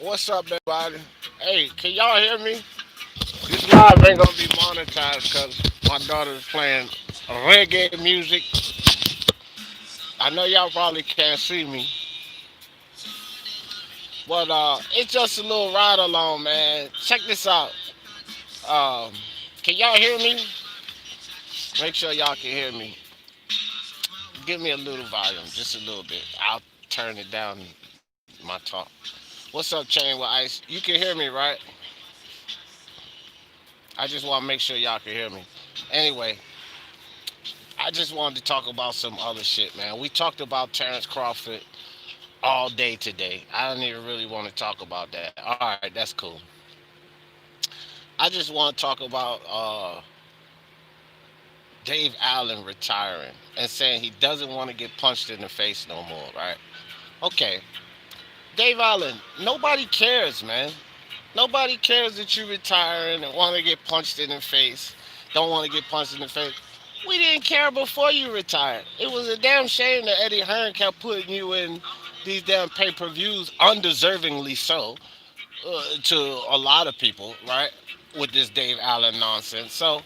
What's up, everybody? Hey, can y'all hear me? This live ain't gonna be monetized because my daughter's playing reggae music. I know y'all probably can't see me, but it's just a little ride along, man. Check this out. Um, can y'all hear me? Make sure y'all can hear me. Give me a little volume, just a little bit. I'll turn it down. My talk. What's up, Chain with Ice? You can hear me, right? I just want to make sure y'all can hear me. Anyway, I just wanted to talk about some other shit, man. We talked about Terence Crawford all day today. I don't even really want to talk about that. All right, that's cool. I just want to talk about Dave Allen retiring and saying he doesn't want to get punched in the face no more, right? Okay, Dave Allen, nobody cares, man. Nobody cares that you retiring and want to get punched in the face. Don't want to get punched in the face. We didn't care before you retired. It was a damn shame that Eddie Hearn kept putting you in these damn pay-per-views, undeservingly so, to a lot of people, right? With this Dave Allen nonsense. So,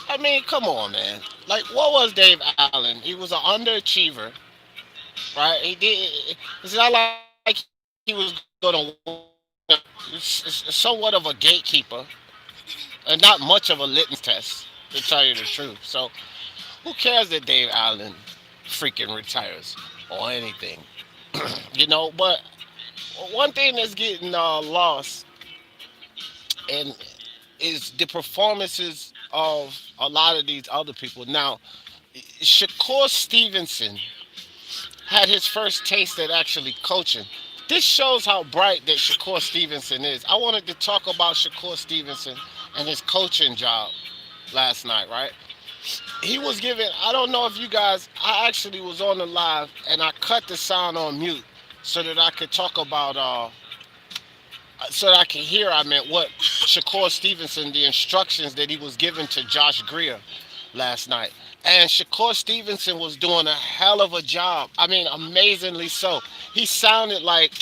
I mean, come on, man. Like, what was Dave Allen? He was an underachiever, right? It's not like he was going to somewhat of a gatekeeper and not much of a litmus test, to tell you the truth. So, who cares that Dave Allen freaking retires or anything? But one thing that's getting lost and is the performances of a lot of these other people. Now, Shakur Stevenson had his first taste at actually coaching. This shows how bright that Shakur Stevenson is. I wanted to talk about Shakur Stevenson and his coaching job last night, right? He was given, I don't know if you guys, I actually was on the live and I cut the sound on mute so that I could talk about, so that I could hear, I meant what Shakur Stevenson, the instructions that he was given to Josh Greer last night. And Shakur Stevenson was doing a hell of a job. I mean, amazingly so. He sounded like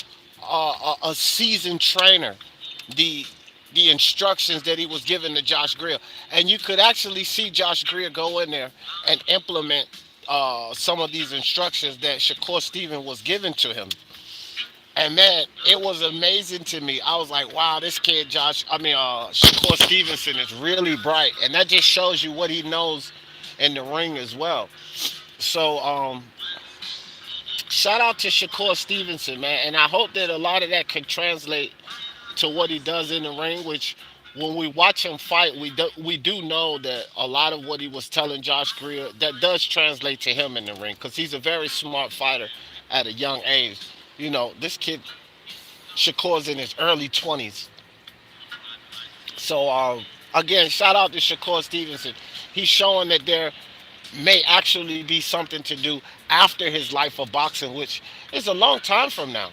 a seasoned trainer. The the instructions that he was given to Josh Greer, and you could actually see Josh Greer go in there and implement some of these instructions that Shakur Stevenson was given to him. And man, it was amazing to me. I was like, wow, this kid, Shakur Stevenson is really bright. And that just shows you what he knows in the ring as well. So, shout out to Shakur Stevenson, man. And I hope that a lot of that can translate to what he does in the ring, which when we watch him fight, we do know that a lot of what he was telling Josh Greer, that does translate to him in the ring because he's a very smart fighter at a young age. This kid Shakur's in his early 20s. So again, shout out to Shakur Stevenson. He's showing that there may actually be something to do after his life of boxing, which is a long time from now.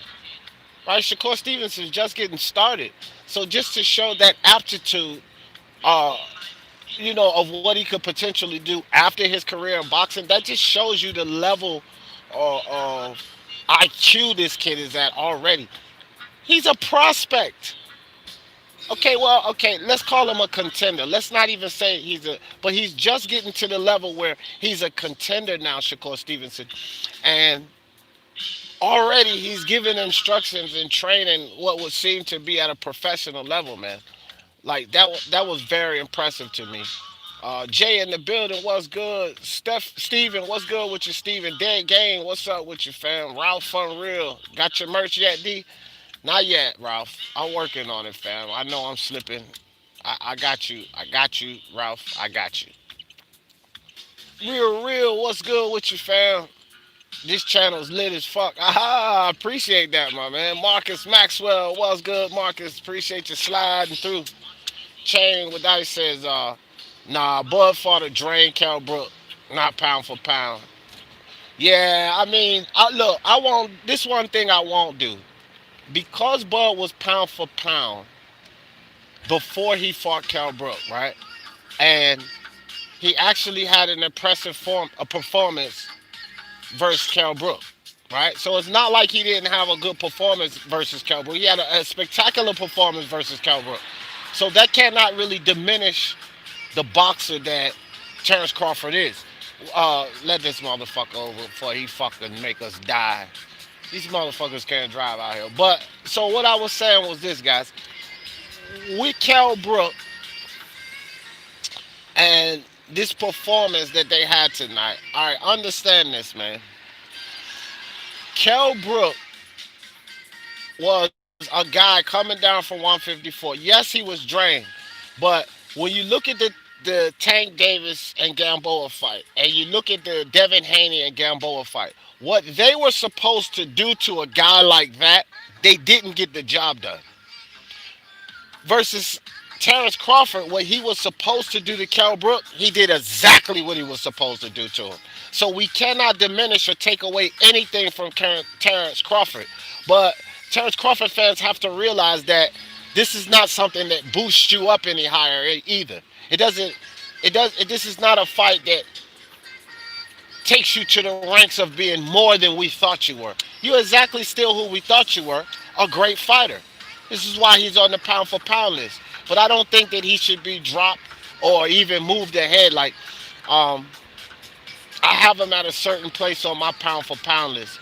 Right? Shakur Stevenson's just getting started. So just to show that aptitude, uh, of what he could potentially do after his career in boxing, that just shows you the level of IQ this kid is at already. He's a prospect. Okay, well, okay, let's call him a contender. Let's not even say but he's just getting to the level where he's a contender now, Shakur Stevenson. And already he's giving instructions and training what would seem to be at a professional level, man. Like that was very impressive to me. Jay in the building, what's good? Steven, what's good with you, Steven? Dead Game, what's up with you, fam? Ralph Fun Real, got your merch yet, D? Not yet, Ralph. I'm working on it, fam. I know I'm slipping. I got you. I got you, Ralph. I got you. Real, what's good with you, fam? This channel's lit as fuck. Aha, appreciate that, my man. Marcus Maxwell, what's good, Marcus? Appreciate you sliding through. Chain with Ice says, nah, Bud fought a drain Kell Brook, not pound for pound. Yeah, I mean, look, I won't. This one thing I won't do because Bud was pound for pound before he fought Kell Brook, right? And he actually had an impressive a performance versus Kell Brook. right? So it's not like he didn't have a good performance versus Kell Brook. He had a spectacular performance versus Kell Brook. So that cannot really diminish the boxer that Terence Crawford is. Let this motherfucker over before he fucking make us die. These motherfuckers can't drive out here. But so what I was saying was this, guys. With Kell Brook and this performance that they had tonight. All right, understand this, man. Kell Brook was a guy coming down from 154. Yes, he was drained, but when you look at the Tank Davis and Gamboa fight, and you look at the Devin Haney and Gamboa fight, what they were supposed to do to a guy like that, they didn't get the job done. Versus Terence Crawford, what he was supposed to do to Kell Brook, he did exactly what he was supposed to do to him. So we cannot diminish or take away anything from Terence Crawford. But Terence Crawford fans have to realize that this is not something that boosts you up any higher either. It doesn't. It does. This is not a fight that takes you to the ranks of being more than we thought you were. You're exactly still who we thought you were, a great fighter. This is why he's on the pound for pound list. But I don't think that he should be dropped or even moved ahead. Like, um, I have him at a certain place on my pound for pound list.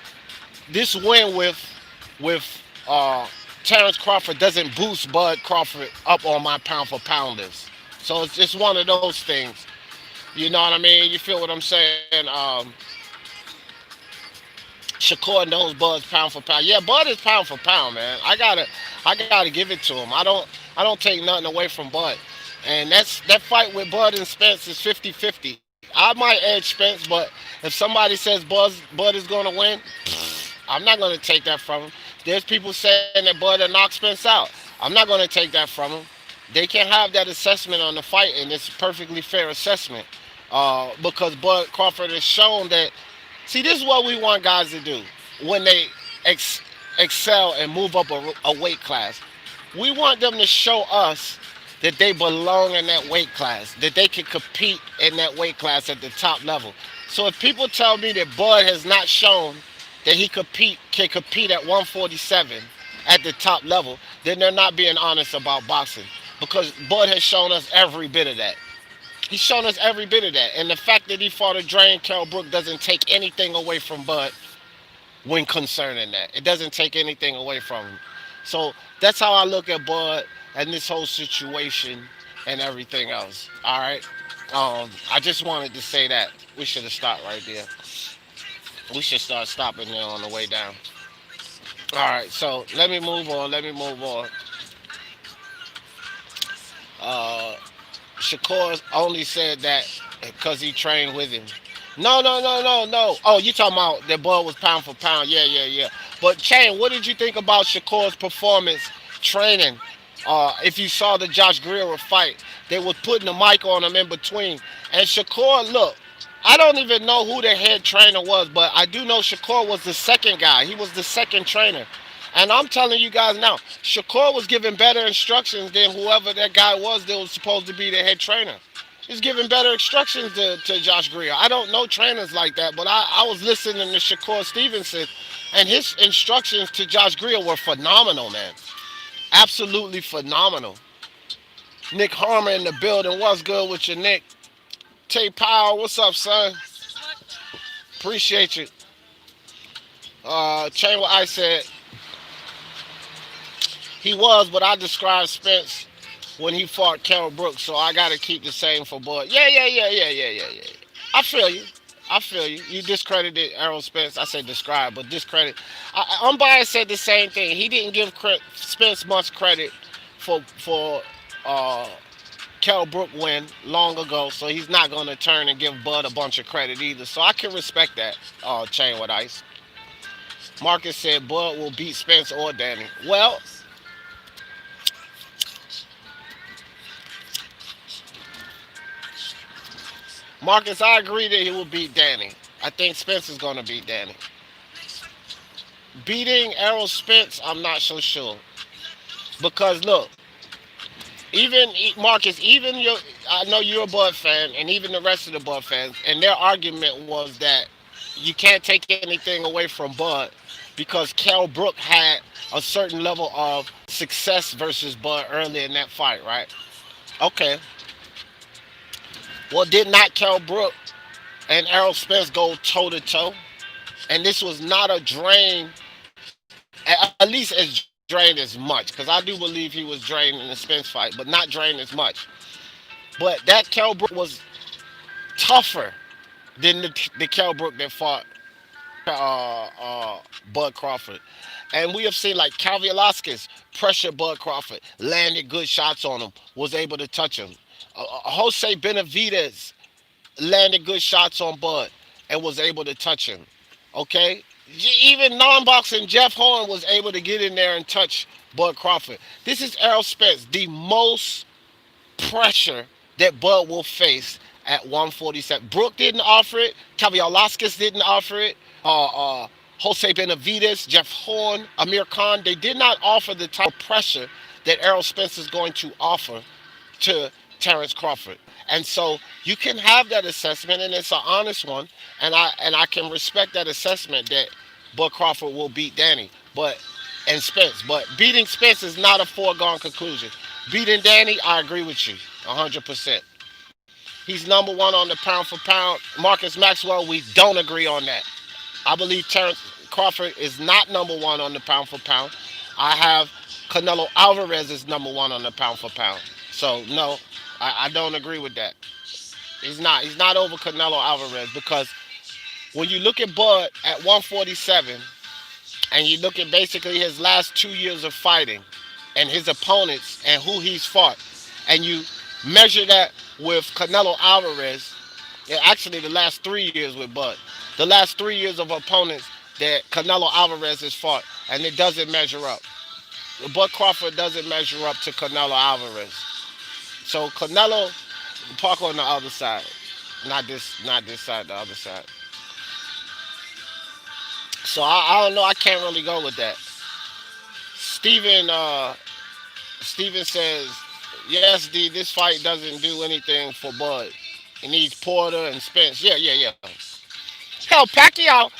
This win with uh, Terence Crawford doesn't boost Bud Crawford up on my pound for pound list. So it's just one of those things. You know what I mean? You feel what I'm saying? Shakur knows Bud's pound for pound. Yeah, Bud is pound for pound, man. I gotta give it to him. I don't take nothing away from Bud. And that fight with Bud and Spence is 50-50. I might edge Spence, but if somebody says Bud is gonna win, I'm not gonna take that from him. There's people saying that Bud will knock Spence out. I'm not gonna take that from him. They can have that assessment on the fight, and it's a perfectly fair assessment. Because Bud Crawford has shown that. See, this is what we want guys to do when they ex- excel and move up a weight class. We want them to show us that they belong in that weight class, that they can compete in that weight class at the top level. So if people tell me that Bud has not shown that he can compete at 147 at the top level, then they're not being honest about boxing. Because Bud has shown us every bit of that. He's shown us every bit of that. And the fact that he fought a drain Kell Brook doesn't take anything away from Bud when concerning that. It doesn't take anything away from him. So that's how I look at Bud and this whole situation and everything else. All right. I just wanted to say that. We should have stopped right there. We should start stopping there on the way down. All right. So let me move on. Let me move on. Uh, Shakur only said that because he trained with him. No, no, no, no, no. Oh, you talking about that Bud was pound for pound? Yeah, yeah, yeah. But Chain, what did you think about Shakur's performance training? If you saw the Josh Greer fight, they was putting the mic on him in between. And Shakur, look, I don't even know who the head trainer was, but I do know Shakur was the second guy. He was the second trainer. And I'm telling you guys now, Shakur was giving better instructions than whoever that guy was that was supposed to be the head trainer. He's giving better instructions to Josh Greer. I don't know trainers like that, but I was listening to Shakur Stevenson, and his instructions to Josh Greer were phenomenal, man. Absolutely phenomenal. Nick Harmer in the building. What's good with you, Nick? Tay Powell, what's up, son? Appreciate you. Chain what I said. He was, but I described Spence when he fought Kell Brook, so I gotta keep the same for Bud. Yeah, yeah, yeah, yeah, yeah, yeah, yeah. I feel you. I feel you. You discredited Errol Spence. I said describe, but discredit. Umpire said the same thing. He didn't give Spence much credit for uh, Kell Brook win long ago, so he's not gonna turn and give Bud a bunch of credit either. So I can respect that. Chain with ice. Marcus said Bud will beat Spence or Danny. Well, Marcus, I agree that he will beat Danny. I think Spence is going to beat Danny. Beating Errol Spence, I'm not so sure. Because look, even Marcus, even I know you're a Bud fan, and even the rest of the Bud fans, and their argument was that You can't take anything away from Bud because Kell Brook had a certain level of success versus Bud early in that fight, right? Okay. Well, did not Kell Brook and Errol Spence go toe to toe? And this was not a drain, at least as drained as much, because I do believe he was drained in the Spence fight, but not drained as much. But that Kell Brook was tougher than the Kell Brook that fought Bud Crawford. And we have seen like Calvi Velasquez pressure Bud Crawford, landed good shots on him, was able to touch him. Jose Benavidez landed good shots on Bud and was able to touch him. Okay? Even non-boxing Jeff Horn was able to get in there and touch Bud Crawford. This is Errol Spence, the most pressure that Bud will face at 147. Brook didn't offer it. Kavialaskas didn't offer it. Jose Benavides, Jeff Horn, Amir Khan, they did not offer the type of pressure that Errol Spence is going to offer to Terence Crawford. And so you can have that assessment, and it's an honest one, and I can respect that assessment that Bud Crawford will beat Danny, but and Spence. But beating Spence is not a foregone conclusion. Beating Danny, I agree with you, 100%. He's number one on the pound for pound. Marcus Maxwell, we don't agree on that. I believe Terence Crawford is not number one on the pound for pound. I have Canelo Alvarez is number one on the pound for pound. So no, I don't agree with that. He's not. He's not over Canelo Alvarez because when you look at Bud at 147 and you look at basically his last 2 years of fighting and his opponents and who he's fought, and you measure that with Canelo Alvarez, yeah, actually the last 3 years with Bud, the last 3 years of opponents that Canelo Alvarez has fought, and it doesn't measure up. Bud Crawford doesn't measure up to Canelo Alvarez. So Canelo, park on the other side, not this side, the other side. So I don't know. I can't really go with that. Steven Steven says, yes, D, this fight doesn't do anything for Bud. It needs Porter and Spence. Yeah, yeah, yeah. Hell, Pacquiao.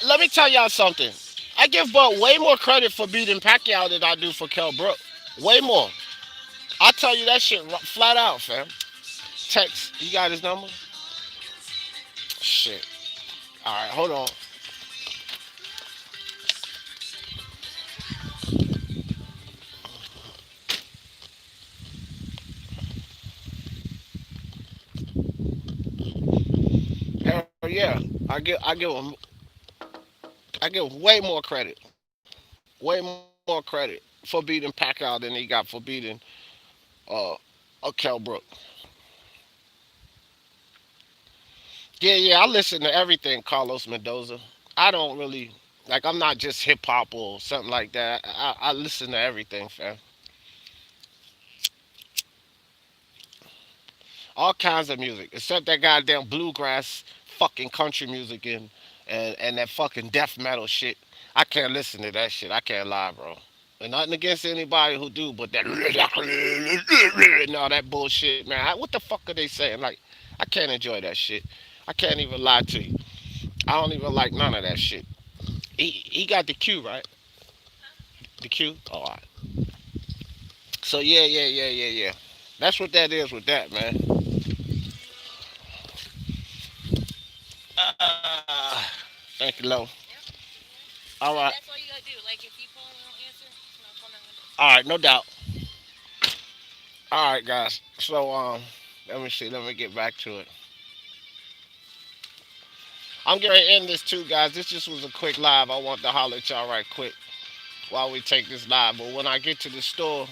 Let me tell y'all something. I give Bud way more credit for beating Pacquiao than I do for Kell Brook. Way more. I tell you that shit flat out, fam. Text. You got his number? Shit. All right, hold on. Hell yeah. I give way more credit. Way more credit for beating Pacquiao than he got for beating uh Kell Brook. Yeah, yeah, I listen to everything, Carlos Mendoza. I don't really like. I'm not just hip hop or something like that. I listen to everything, fam. All kinds of music, except that goddamn bluegrass, fucking country music and that fucking death metal shit. I can't listen to that shit. I can't lie, bro. And nothing against anybody who do, but that and all that bullshit, man. What the fuck are they saying? Like, I can't enjoy that shit. I can't even lie to you. I don't even like none of that shit. He got the Q right. The Q. Oh, all right. So yeah, yeah, yeah, yeah, yeah. That's what that is with that, man. Thank you, Lo. All right. All right, no doubt. All right, guys. So let me see. Let me get back to it. I'm getting ready to end this too, guys. This just was a quick live. I want to holler at y'all right quick while we take this live. But when I get to the store,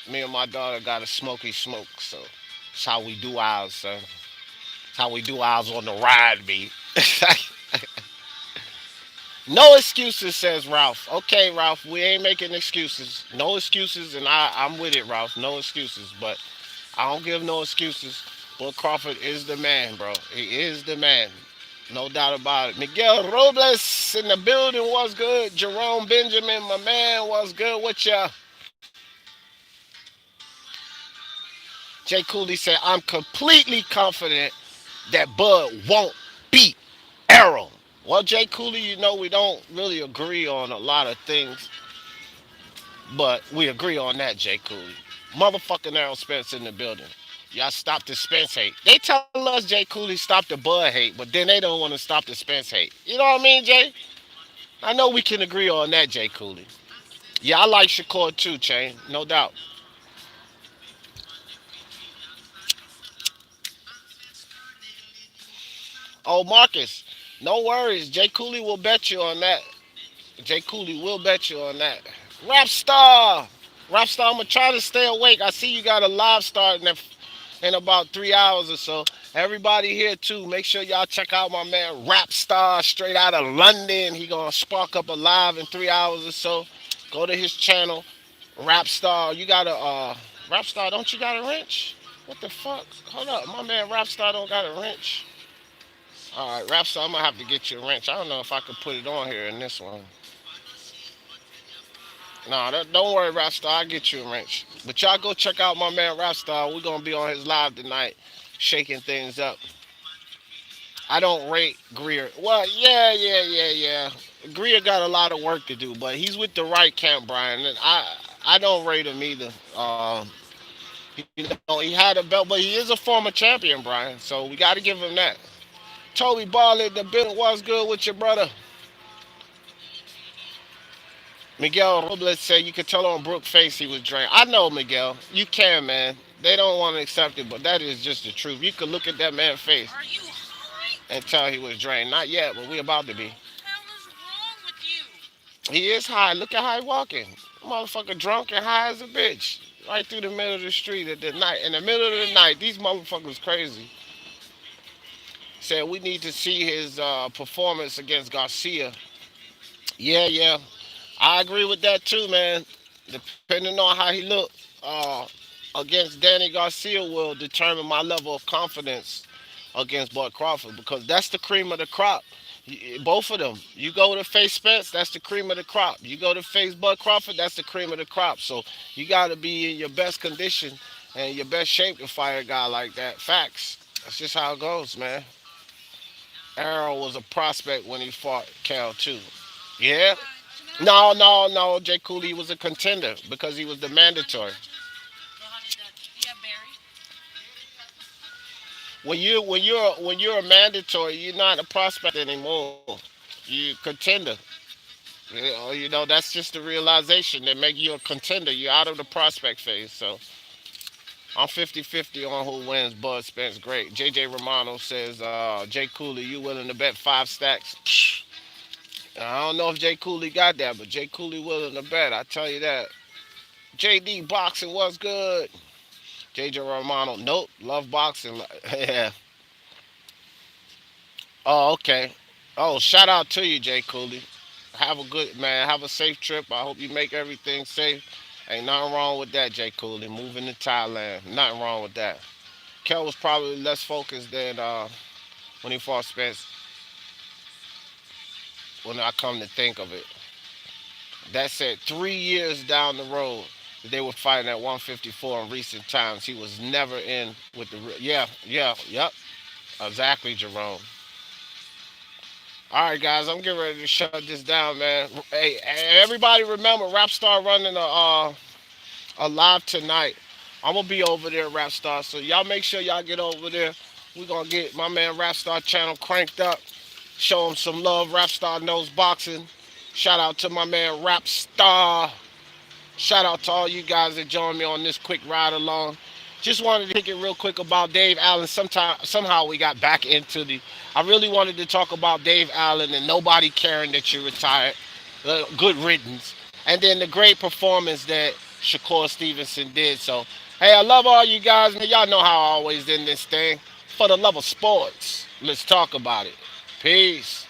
me and my daughter got a smoky smoke. So it's how we do ours, son. It's how we do ours on the ride, B. No excuses, says Ralph. Okay, Ralph, we ain't making excuses. No excuses, and I'm with it, Ralph. No excuses, but I don't give no excuses. But Crawford is the man, bro. He is the man. No doubt about it. Miguel Robles in the building was good. Jerome Benjamin, my man, was good with ya. Jay Cooley said, I'm completely confident that Bud won't beat Errol. Well, Jay Cooley, we don't really agree on a lot of things, but we agree on that, Jay Cooley. Motherfucking Errol Spence in the building. Y'all stop the Spence hate. They tell us Jay Cooley stop the Bud hate, but then they don't want to stop the Spence hate. You know what I mean, Jay? I know we can agree on that, Jay Cooley. Yeah, I like Shakur too, Chain. No doubt. Oh, Marcus, no worries. Jay Cooley will bet you on that. Jay Cooley will bet you on that. Rap star. Rap star, I'm going to try to stay awake. I see you got a live starting in about 3 hours or so. Everybody here too. Make sure y'all check out my man Rap Star straight out of London. He gonna spark up a live in 3 hours or so. Go to his channel, Rap Star. You got a Rap Star? Don't you got a wrench? What the fuck? Hold up, my man Rap Star don't got a wrench. All right, Rap Star, I'm gonna have to get you a wrench. I don't know if I could put it on here in this one. No, don't worry, Rap Star. I'll get you a wrench. But y'all go check out my man Rap Star. We're gonna be on his live tonight, shaking things up. I don't rate Greer. Well, yeah. Greer got a lot of work to do, but he's with the right camp, Brian. And I don't rate him either. He had a belt, but he is a former champion, Brian. So we got to give him that. Toby Barley, the bill was good with your brother. Miguel Robles said you could tell on Brook's face he was drained. I know, Miguel. You can, man. They don't want to accept it, but that is just the truth. You could look at that man's face Are you high? and tell he was drained. Not yet, but we about to be. What the hell is wrong with you? He is high. Look at how he walking. Motherfucker drunk and high as a bitch. Right through the middle of the street at the night. In the middle of the night, these motherfuckers crazy. Said we need to see his performance against Garcia. Yeah. I agree with that too, man. Depending on how he look against Danny Garcia will determine my level of confidence against Bud Crawford because that's the cream of the crop. Both of them. You go to face Spence, that's the cream of the crop. You go to face Bud Crawford, that's the cream of the crop. So you got to be in your best condition and your best shape to fight a guy like that. Facts. That's just how it goes, man. Arrow was a prospect when he fought Kell too. Yeah. Tonight? No. Jay Cooley was a contender because he was the mandatory. So how did that? Yeah, Barry. When you're a mandatory, you're not a prospect anymore. You contender. That's just the realization that make you a contender. You're out of the prospect phase. So I'm 50-50 on who wins. Bud Spence, great. JJ Romano says, Jay Cooley, you willing to bet 5 stacks? Psh, I don't know if Jay Cooley got that, but Jay Cooley willing to bet. I tell you that. JD Boxing was good. JJ Romano, nope. Love boxing. Yeah. Oh, okay. Oh, shout out to you, Jay Cooley. Have a good man. Have a safe trip. I hope you make everything safe. Ain't nothing wrong with that, Jay Cooley. Moving to Thailand. Nothing wrong with that. Kell was probably less focused than when he fought Spence. When I come to think of it, that said 3 years down the road, they were fighting at 154 in recent times. He was never in with the yep, exactly, Jerome. All right, guys, I'm getting ready to shut this down, man. Hey, everybody, remember, Rapstar running a live tonight. I'm gonna be over there, Rapstar. So y'all make sure y'all get over there. We're gonna get my man Rapstar channel cranked up. Show him some love. Rapstar knows boxing. Shout out to my man Rapstar. Shout out to all you guys that joined me on this quick ride along. Just wanted to take it real quick about Dave Allen. Somehow we got back into the. I really wanted to talk about Dave Allen and nobody caring that you retired. Good riddance. And then the great performance that Shakur Stevenson did. So, hey, I love all you guys, man. Y'all know how I always end this thing. For the love of sports, let's talk about it. Peace.